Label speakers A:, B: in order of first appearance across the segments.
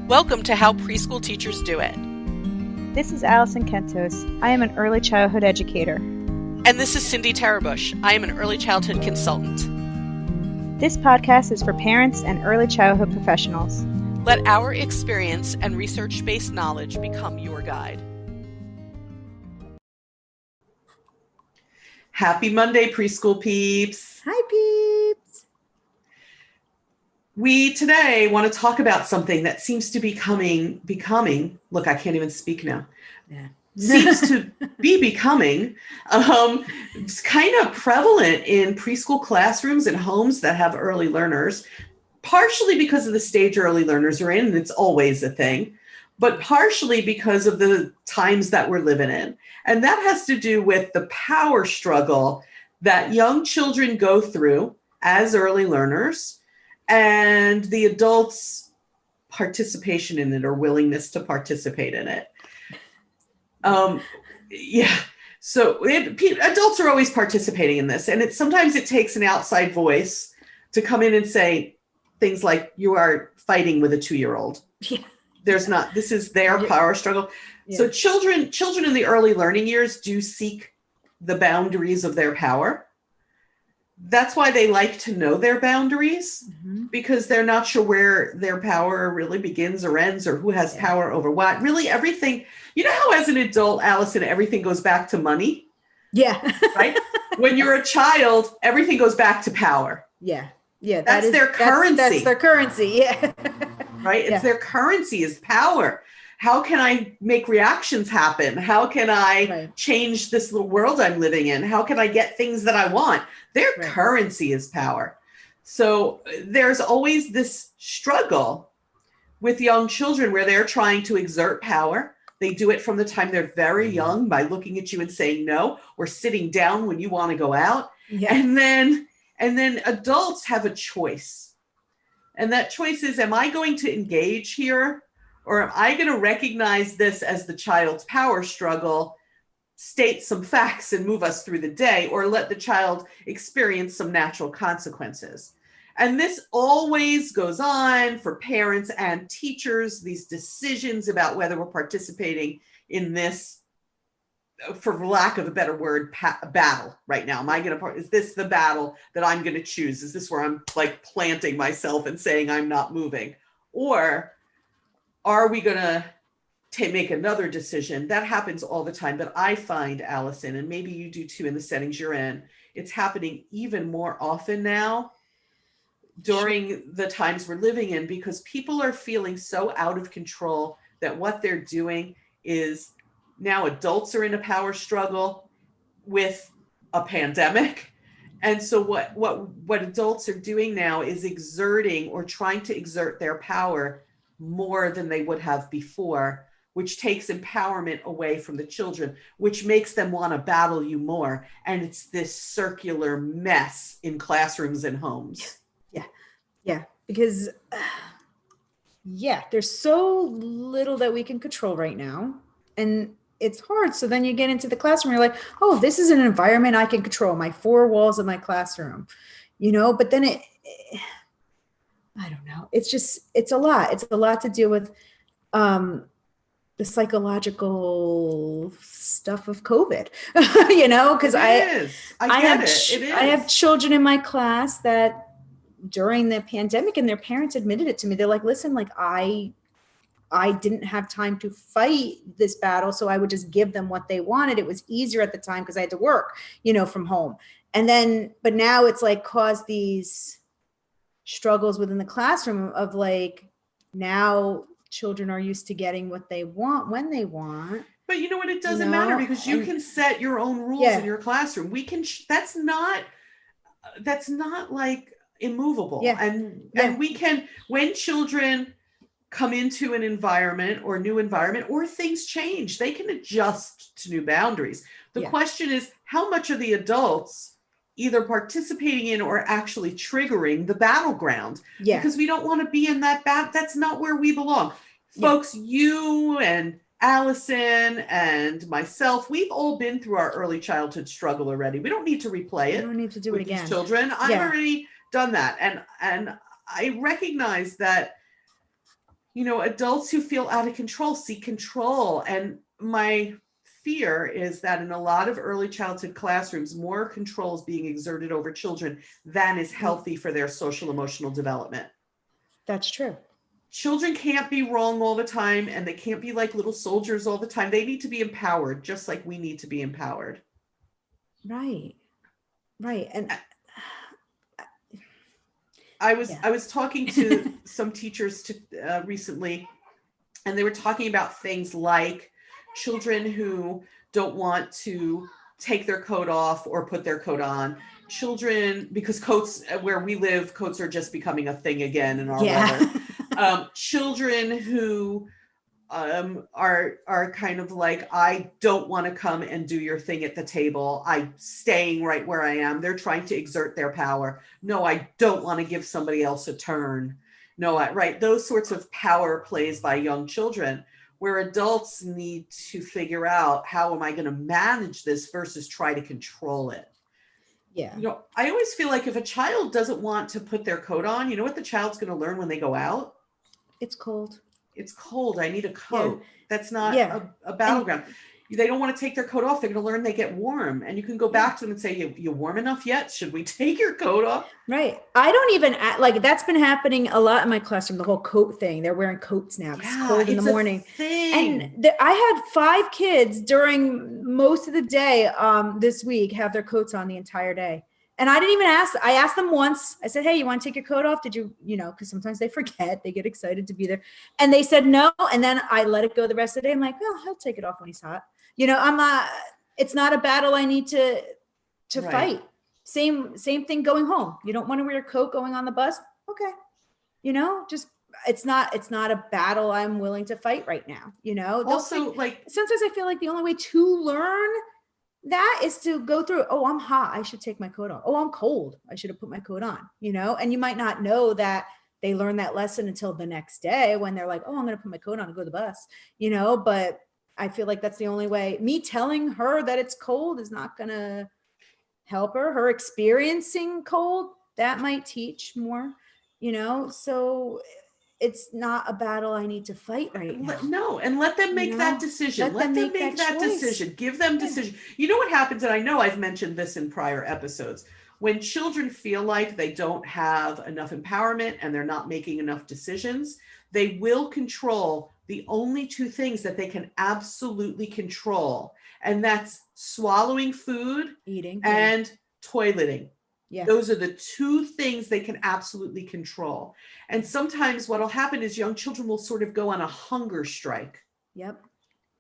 A: Welcome to How Preschool Teachers Do It.
B: This is Alison Kentos. I am an early childhood educator.
A: And this is Cindy Tarabush. I am an early childhood consultant.
B: This podcast is for parents and early childhood professionals.
A: Let our experience and research-based knowledge become your guide.
C: Happy Monday, preschool peeps.
B: Hi, peeps.
C: We today want to talk about something that seems to be becoming, look, I can't even speak now.
B: Yeah.
C: Seems to be becoming it's kind of prevalent in preschool classrooms and homes that have early learners, partially because of the stage early learners are in, and it's always a thing, but partially because of the times that we're living in. And that has to do with the power struggle that young children go through as early learners and the adults' participation in it or willingness to participate in it. So adults are always participating in this, and sometimes it takes an outside voice to come in and say things like, you are fighting with a 2-year-old.
B: Yeah.
C: This is their power struggle.
B: Yeah.
C: So children in the early learning years do seek the boundaries of their power. That's why they like to know their boundaries, because they're not sure where their power really begins or ends, or who has power over what. Really, everything, you know how as an adult, Alison, everything goes back to money?
D: Yeah.
C: Right? When you're a child, everything goes back to power.
D: Yeah. Yeah.
C: That's their currency.
D: That's their currency. Yeah.
C: Right? It's their currency is power. How can I make reactions happen? How can I change this little world I'm living in? How can I get things that I want? Their currency is power. So there's always this struggle with young children where they're trying to exert power. They do it from the time they're very young by looking at you and saying no, or sitting down when you want to go out. Yeah. And then adults have a choice. And that choice is, am I going to engage here? Or am I going to recognize this as the child's power struggle, state some facts and move us through the day, or let the child experience some natural consequences? And this always goes on for parents and teachers, these decisions about whether we're participating in this, for lack of a better word, battle right now. Is this the battle that I'm going to choose? Is this where I'm like planting myself and saying I'm not moving? Or are we going to make another decision? That happens all the time. But I find, Alison, and maybe you do too in the settings you're in, it's happening even more often now during the times we're living in, because people are feeling so out of control that what they're doing is, now adults are in a power struggle with a pandemic. And so what adults are doing now is exerting or trying to exert their power more than they would have before, which takes empowerment away from the children, which makes them want to battle you more. And it's this circular mess in classrooms and homes.
D: Yeah. Because, there's so little that we can control right now. And it's hard. So then you get into the classroom, you're like, oh, this is an environment I can control, my 4 walls of my classroom, but then I don't know. It's a lot. It's a lot to deal with the psychological stuff of COVID, because I have children in my class that during the pandemic, and their parents admitted it to me. They're like, listen, like I didn't have time to fight this battle, so I would just give them what they wanted. It was easier at the time because I had to work, from home. But now it's like caused these struggles within the classroom of like, now children are used to getting what they want when they want.
C: But you know what? It doesn't matter, because you can set your own rules in your classroom. We can, that's not like immovable. Yeah. And we can, when children come into an environment or new environment, or things change, they can adjust to new boundaries. The question is, how much are the adults either participating in or actually triggering the battleground? Because we don't want to be in that that's not where we belong. Folks, you and Alison and myself, we've all been through our early childhood struggle already. We don't need to replay it.
D: We don't need to do it again.
C: These children, I've already done that. And I recognize that Adults who feel out of control seek control. And my fear is that in a lot of early childhood classrooms, more control is being exerted over children than is healthy for their social emotional development.
D: That's true.
C: Children can't be wrong all the time, and they can't be like little soldiers all the time. They need to be empowered, just like we need to be empowered.
D: Right. And
C: I was talking to some teachers recently, and they were talking about things like children who don't want to take their coat off or put their coat on. Children, because coats, where we live, coats are just becoming a thing again in our weather. Children who are kind of like, I don't want to come and do your thing at the table. I'm staying right where I am. They're trying to exert their power. No, I don't want to give somebody else a turn. No, right. Those sorts of power plays by young children, where adults need to figure out, how am I going to manage this versus try to control it?
D: Yeah.
C: I always feel like if a child doesn't want to put their coat on, you know what the child's going to learn when they go out?
D: It's cold.
C: It's cold. I need a coat. Yeah. That's not a battleground. They don't want to take their coat off. They're going to learn they get warm. And you can go back to them and say, you warm enough yet? Should we take your coat off?
D: Right. I don't even that's been happening a lot in my classroom, the whole coat thing. They're wearing coats now. It's cold in the morning. And I had 5 kids during most of the day this week have their coats on the entire day. And I didn't even ask. I asked them once. I said, hey, you want to take your coat off? Did you, because sometimes they forget. They get excited to be there. And they said no. And then I let it go the rest of the day. I'm like, oh, he'll take it off when he's hot. I'm not, it's not a battle I need to fight. Same thing going home. You don't want to wear your coat going on the bus? Okay. Just, it's not a battle I'm willing to fight right now.
C: Also,
D: sometimes I feel like the only way to learn that is to go through, oh, I'm hot, I should take my coat off. Oh, I'm cold, I should have put my coat on, and you might not know that they learn that lesson until the next day when they're like, oh, I'm going to put my coat on and go to the bus, but I feel like that's the only way. Me telling her that it's cold is not going to help her experiencing cold, that might teach more, so it's not a battle I need to fight right now.
C: No, and let them make that decision. Let them make that decision. Give them decision. You know what happens, and I know I've mentioned this in prior episodes, when children feel like they don't have enough empowerment and they're not making enough decisions, they will control the only 2 things that they can absolutely control. And that's swallowing food,
D: eating,
C: and toileting.
D: Yeah.
C: Those are the 2 things they can absolutely control. And sometimes what will happen is young children will sort of go on a hunger strike.
D: Yep.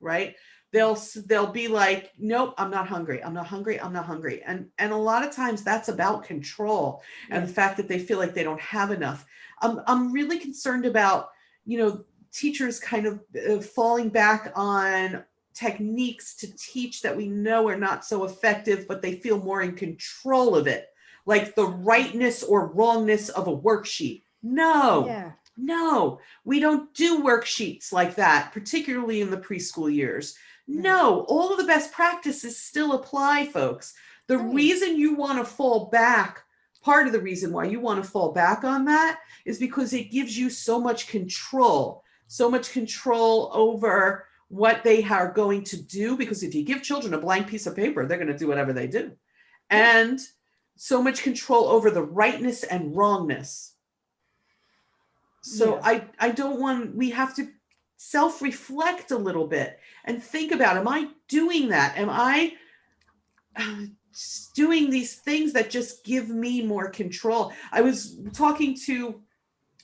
C: Right? They'll be like, nope, I'm not hungry. I'm not hungry. I'm not hungry. And a lot of times that's about control and the fact that they feel like they don't have enough. I'm really concerned about, teachers kind of falling back on techniques to teach that we know are not so effective, but they feel more in control of it. Like the rightness or wrongness of a worksheet. No, we don't do worksheets like that, particularly in the preschool years. No, all of the best practices still apply, folks. The reason you want to fall back, part of the reason why you want to fall back on that is because it gives you so much control over what they are going to do. Because if you give children a blank piece of paper, they're going to do whatever they do. And so much control over the rightness and wrongness. So I don't want, we have to self-reflect a little bit and think about, am I doing that? Am I doing these things that just give me more control? I was talking to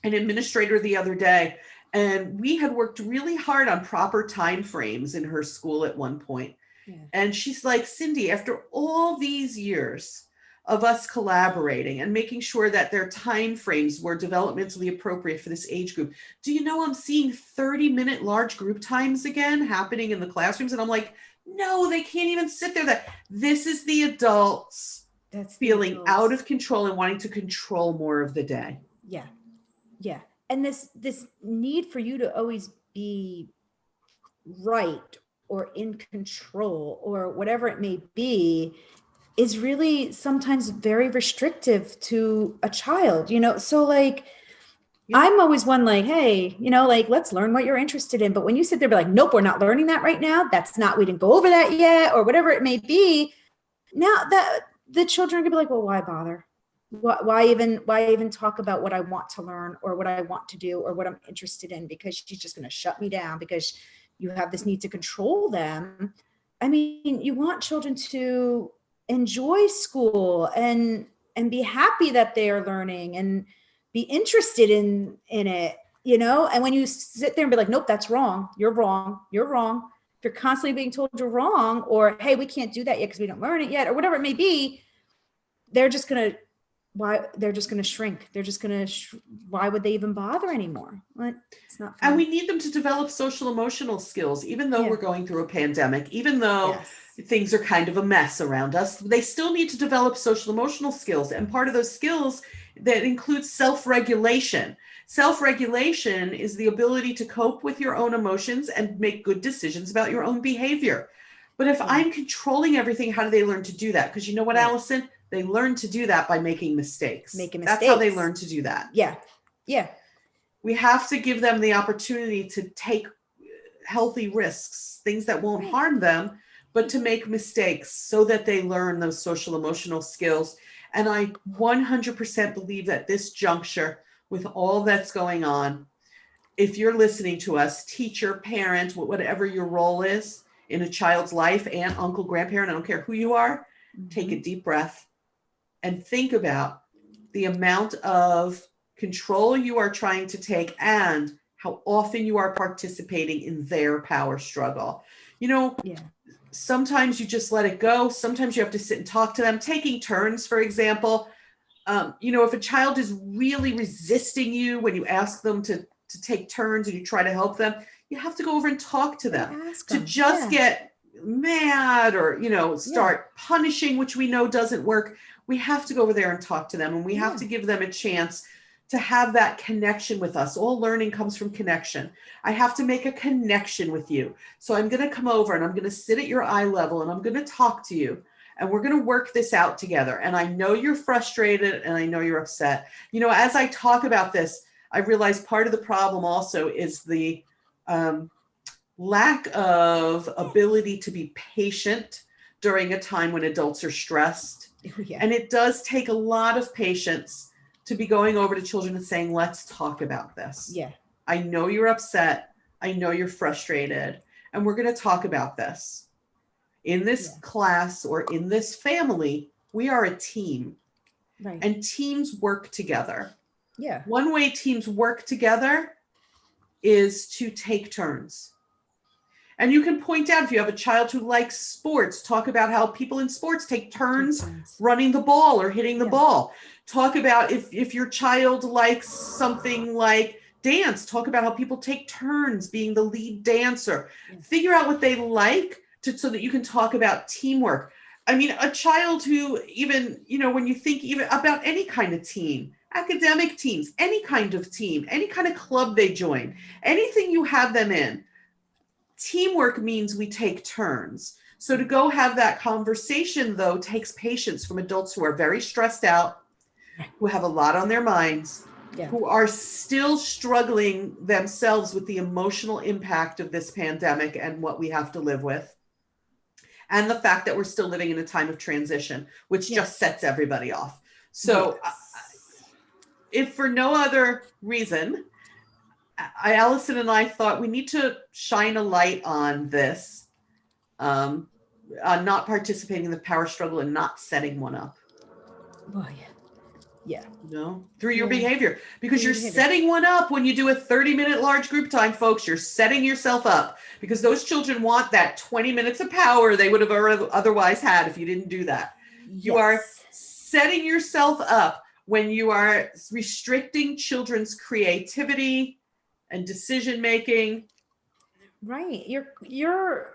C: an administrator the other day, and we had worked really hard on proper time frames in her school at one point. Yeah. And she's like, Cindy, after all these years of us collaborating and making sure that their time frames were developmentally appropriate for this age group, do you know I'm seeing 30-minute large group times again happening in the classrooms? And I'm like, no, they can't even sit there. This is the adults feeling out of control and wanting to control more of the day.
D: Yeah. Yeah. And this need for you to always be right or in control or whatever it may be is really sometimes very restrictive to a child, so like I'm always one like, hey, like, let's learn what you're interested in. But when you sit there, be like, nope, we're not learning that right now. We didn't go over that yet, or whatever it may be. Now that the children could be like, well, why bother? Why even talk about what I want to learn or what I want to do or what I'm interested in, because she's just going to shut me down because you have this need to control them. I mean, you want children to enjoy school and be happy that they are learning and be interested in it, and when you sit there and be like, nope, that's wrong. You're wrong. You're wrong. If you're constantly being told you're wrong, or, hey, we can't do that yet because we don't learn it yet, or whatever it may be, they're just going to shrink. They're just going to, why would they even bother anymore? It's not fun.
C: And we need them to develop social emotional skills, even though we're going through a pandemic, even though things are kind of a mess around us, they still need to develop social emotional skills. And part of those skills that includes self-regulation. Self-regulation is the ability to cope with your own emotions and make good decisions about your own behavior. But if I'm controlling everything, how do they learn to do that? Because you know what, Alison? They learn to do that by making mistakes. That's how they learn to do that.
D: Yeah. Yeah.
C: We have to give them the opportunity to take healthy risks, things that won't harm them, but to make mistakes so that they learn those social emotional skills. And I 100% believe that this juncture, with all that's going on, if you're listening to us, teacher, parent, whatever your role is in a child's life, aunt, uncle, grandparent, I don't care who you are, take a deep breath and think about the amount of control you are trying to take and how often you are participating in their power struggle. Sometimes you just let it go. Sometimes you have to sit and talk to them, taking turns, for example. If a child is really resisting you when you ask them to take turns and you try to help them, you have to go over and talk to them. To just get mad or, start punishing, which we know doesn't work. We have to go over there and talk to them, and we have to give them a chance to have that connection with us. All learning comes from connection. I have to make a connection with you. So I'm going to come over and I'm going to sit at your eye level and I'm going to talk to you. And we're going to work this out together. And I know you're frustrated and I know you're upset. As I talk about this, I realize part of the problem also is the lack of ability to be patient during a time when adults are stressed. And it does take a lot of patience to be going over to children and saying, let's talk about this.
D: Yeah.
C: I know you're upset. I know you're frustrated. And we're going to talk about this. In this class or in this family, we are a team.
D: Right.
C: And teams work together.
D: Yeah.
C: One way teams work together is to take turns. And you can point out, if you have a child who likes sports, talk about how people in sports take turns running the ball or hitting the ball. Talk about if your child likes something like dance, talk about how people take turns being the lead dancer. Figure out what they like so that you can talk about teamwork. I mean, a child who even, when you think even about any kind of team, academic teams, any kind of team, any kind of club they join, anything you have them in, teamwork means we take turns. So to go have that conversation, though, takes patience from adults who are very stressed out, who have a lot on their minds, who are still struggling themselves with the emotional impact of this pandemic and what we have to live with. And the fact that we're still living in a time of transition, which just sets everybody off. So if for no other reason, Alison and I thought we need to shine a light on this, on not participating in the power struggle and not setting one up.
D: Oh, yeah.
C: Through your behavior, because you're setting one up when you do a 30-minute large group time, folks. You're setting yourself up because those children want that 20 minutes of power they would have otherwise had if you didn't do that. You are setting yourself up when you are restricting children's creativity and decision making.
D: Right. You're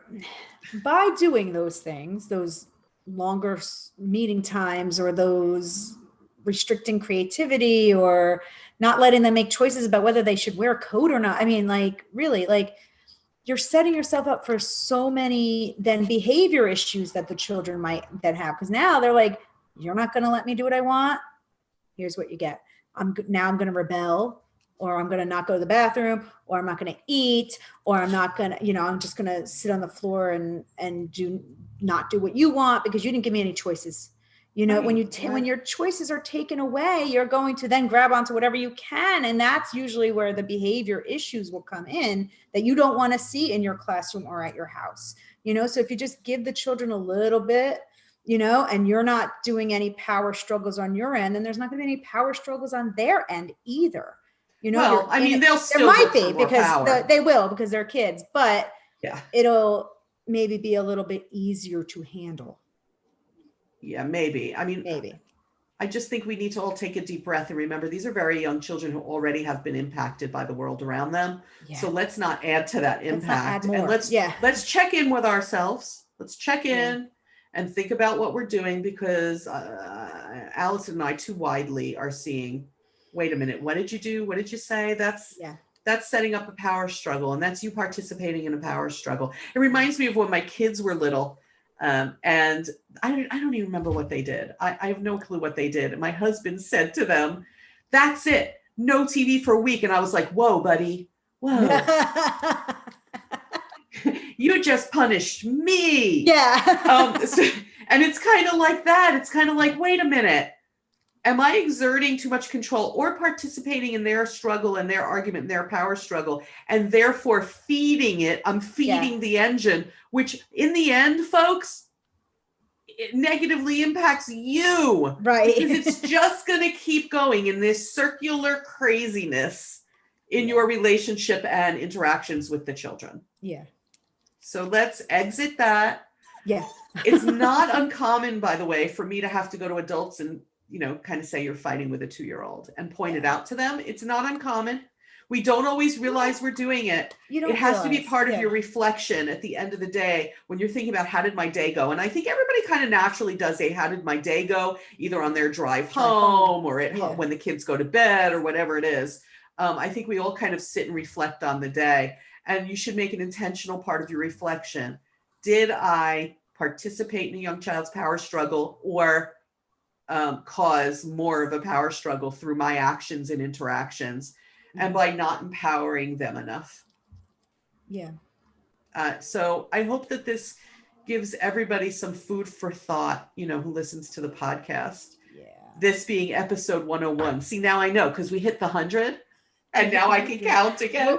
D: by doing those things, those longer meeting times or those restricting creativity or not letting them make choices about whether they should wear a coat or not. I mean, really, you're setting yourself up for so many then behavior issues that the children might then have. Because now they're like, you're not going to let me do what I want. Here's what you get. I'm going to rebel. or I'm going to not go to the bathroom, or I'm not going to eat, or I'm not going to, I'm just going to sit on the floor and not do what you want because you didn't give me any choices. When your choices are taken away, you're going to then grab onto whatever you can. And that's usually where the behavior issues will come in that you don't want to see in your classroom or at your house. So if you just give the children a little bit, and you're not doing any power struggles on your end, then there's not going to be any power struggles on their end either.
C: They'll still
D: there might be because they will because they're kids, but it'll maybe be a little bit easier to handle.
C: Yeah, maybe.
D: Maybe.
C: I just think we need to all take a deep breath and remember these are very young children who already have been impacted by the world around them. Yeah. So let's not add to that impact. And let's check in with ourselves. Let's check in and think about what we're doing because Alison and I too widely are seeing, wait a minute, what did you do? What did you say? That's setting up a power struggle, and that's you participating in a power struggle. It reminds me of when my kids were little, and I don't even remember what they did. I have no clue what they did. And my husband said to them, "That's it, no TV for a week." And I was like, "Whoa, buddy, whoa." You just punished me.
D: Yeah.
C: And it's kind of like that. It's kind of like, wait a minute. Am I exerting too much control or participating in their struggle and their argument and their power struggle and therefore feeding it? I'm feeding the engine, which in the end, folks, it negatively impacts you.
D: Right.
C: Because it's just going to keep going in this circular craziness in your relationship and interactions with the children.
D: Yeah.
C: So let's exit that.
D: Yeah.
C: It's not uncommon, by the way, for me to have to go to adults and, kind of say you're fighting with a 2-year-old and point it out to them. It's not uncommon. We don't always realize we're doing it. It has to be part of your reflection at the end of the day when you're thinking about how did my day go? And I think everybody kind of naturally does a how did my day go, either on their drive home or at home when the kids go to bed or whatever it is. I think we all kind of sit and reflect on the day. And you should make an intentional part of your reflection. Did I participate in a young child's power struggle or cause more of a power struggle through my actions and interactions and by not empowering them enough?
D: Yeah.
C: So I hope that this gives everybody some food for thought, who listens to the podcast. Yeah. This being episode 101. See, now I know because we hit the 100 and now I can count again.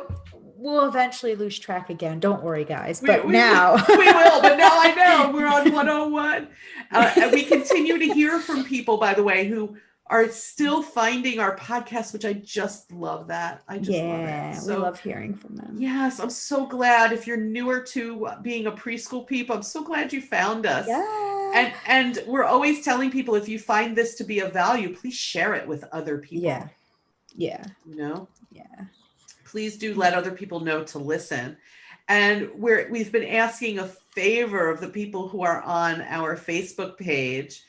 D: We'll eventually lose track again. Don't worry, guys. But now
C: we will. But now I know we're on 101. And we continue to hear from people, by the way, who are still finding our podcast, which I just love that. I just love it. So,
D: we love hearing from them.
C: Yes, I'm so glad. If you're newer to being a preschool peep, I'm so glad you found us.
D: Yeah.
C: And we're always telling people, if you find this to be of value, please share it with other people.
D: Yeah. Yeah.
C: Yeah. Please do let other people know to listen. And we've been asking a favor of the people who are on our Facebook page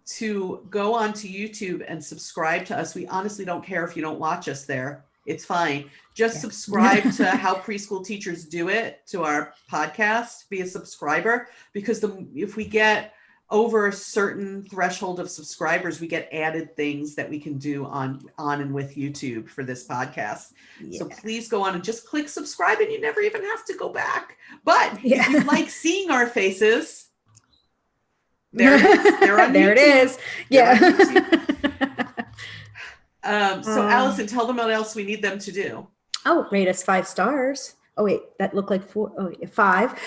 C: to go onto YouTube and subscribe to us. We honestly don't care if you don't watch us there. It's fine. Just subscribe to How Preschool Teachers Do It, to our podcast. Be a subscriber, because if we get over a certain threshold of subscribers, we get added things that we can do on and with YouTube for this podcast. Yeah. So please go on and just click subscribe, and you never even have to go back. But if you like seeing our faces, there it is. They're on
D: there
C: YouTube.
D: It is. Yeah.
C: So Alison, tell them what else we need them to do.
D: Oh, rate us 5 stars. Oh wait, that looked like 4. Oh, 5.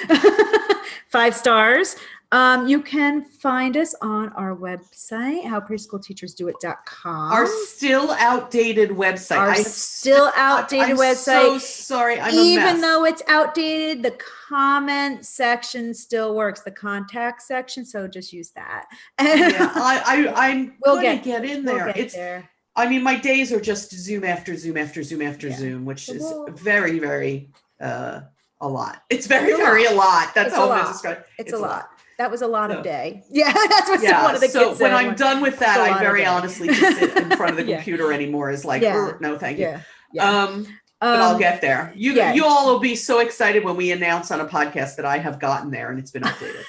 D: 5 stars. You can find us on our website, howpreschoolteachersdoit.com.
C: Our still outdated website.
D: I'm so
C: sorry. I'm
D: Even
C: a mess.
D: though it's outdated, the comment section still works. The contact section, so just use that.
C: I'm going to get in there.
D: We'll get there.
C: I mean, my days are just Zoom after Zoom after Zoom after Zoom, which is very, very a lot. It's very, very a lot. That's how I'm going to describe it.
D: It's a lot. That was a lot of day. Yeah, that's what one of the kids said.
C: So when I'm done with that, I very honestly just sit in front of the computer anymore is like, no, thank you. But I'll get there. You all will be so excited when we announce on a podcast that I have gotten there and it's been updated.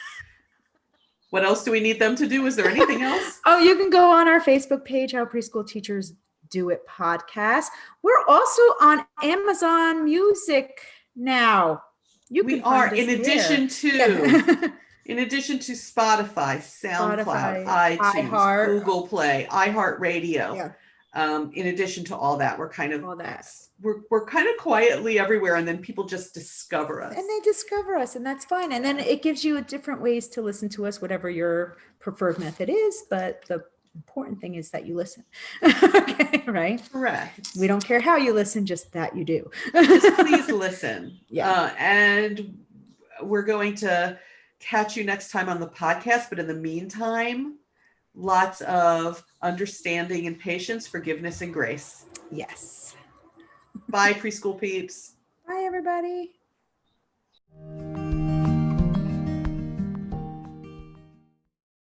C: What else do we need them to do? Is there anything else?
D: Oh, you can go on our Facebook page, How Preschool Teachers Do It podcast. We're also on Amazon Music now.
C: We are, in addition to Spotify, SoundCloud, iTunes, iHeart, Google Play, iHeartRadio.
D: Yeah.
C: In addition to all that, we're kind of quietly everywhere, and then people just discover us.
D: And they discover us, and that's fine. And then it gives you different ways to listen to us, whatever your preferred method is. But the important thing is that you listen. Okay, right?
C: Correct.
D: We don't care how you listen, just that you do.
C: Just please listen.
D: Yeah.
C: And we're going to catch you next time on the podcast. But in the meantime, lots of understanding and patience, forgiveness and grace.
D: Yes.
C: Bye, preschool peeps.
D: Bye, everybody.